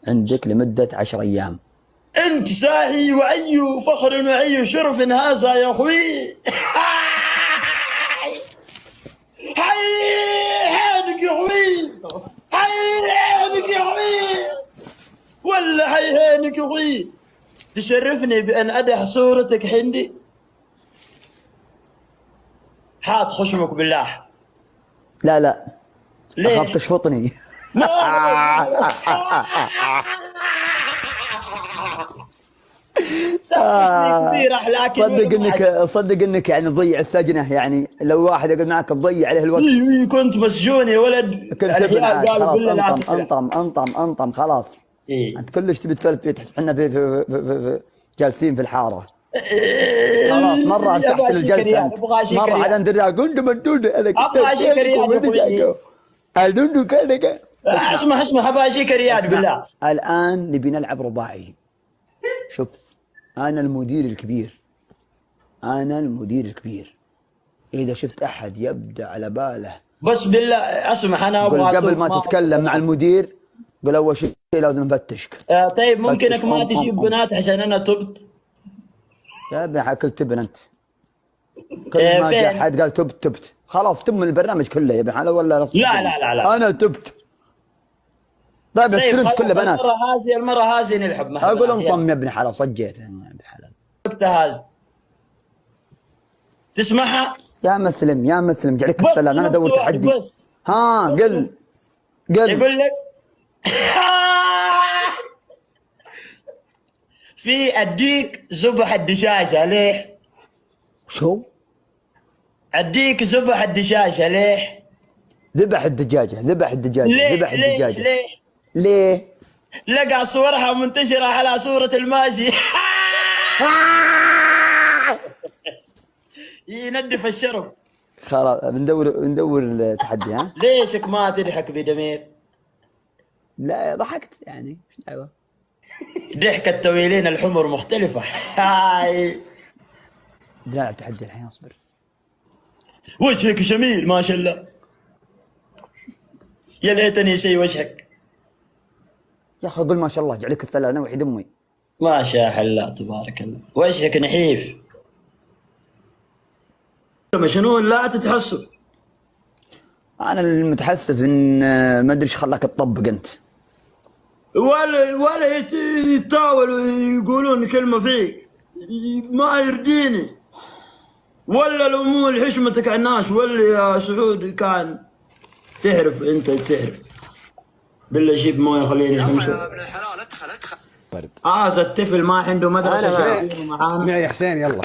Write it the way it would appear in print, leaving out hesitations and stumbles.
عندك لمدة 10 أيام. انت ساهي وعي فخر وعي شرف هذا يا اخوي. حي حينك يا اخوي، حي حينك يا اخوي، ولا حي حينك يا اخوي. تشرفني بان ادح صورتك حندي. حاط خشمك بالله. لا لا، ليه؟ أخاف تشفطني. كبير احلاك. صدق انك يعني تضيع السجنه، يعني لو واحد يقعد معك تضيع عليه الوقت. اي كنت مسجون يا ولد. كنت ابن عاد خلاص. لا انطم خلاص. إيه؟ انت كلش تبي تسولف فيه، تحس احنا في جالسين في الحاره. خلاص مرة ارتحت للجلسة. مرة عاد ندري قند مدود انا ابغى اشيك رياض. ادود كذا. اسمع ابغى اشيك رياض بالله. الان نبي نلعب رباعي. شوف، انا المدير الكبير، انا المدير الكبير. اذا شفت احد يبدا على باله بس بالله اسمع، انا ابغى قبل ما تتكلم مع المدير قل اول شيء لازم نفتشك. طيب ممكنك ما تجيب بنات عشان انا تبت. يا ابني كل تبن انت. كل ما جاء حد قال تبت خلاص تم البرنامج كله يا ابن حلال ولا لا انا تبت. طيب الترند كله بنات. المرة هذه نلعب معها. اقول انطم يا ابن حلال، صجيت يا ابن حلال. هذا تسمعها يا مسلم جعلك السلام. انا ادور تحدي. ها قل يقول لك في اديك ذبح الدجاجة ليه؟ شو؟ اديك ذبح الدجاجة ليه؟ ذبح الدجاجة. ليه؟ لقى صورها منتشرة على صورة الماشي. يندف الشرف. خلاص بندور التحدي. ها؟ ليشك ما تضحك بدمير؟ لا ضحكت يعني، ايش دعوة. ضحكة الطويلين الحمر مختلفة. هاي لا التحدي الحين اصبر. وجهك جميل ما شاء الله. يا ليتني شيء وجهك. يا اخي قل ما شاء الله جعلك الثلاثة انا وحيد امي. ما شاء الله تبارك الله. وجهك نحيف. شنو لا تتحسب؟ انا المتحسف ان ما ادري ايش خلاك تطبق انت. ولا يتطاولوا يقولون كلمة فيك ما يرديني. ولا لو مو لحشمتك على الناس ولا يا سعود كان تهرف انت تهرف. بالله جيب مويه خليني امشي. يا ابن الحلال ادخل. هذا الطفل ما عنده مدرسة. معي حسين يلا.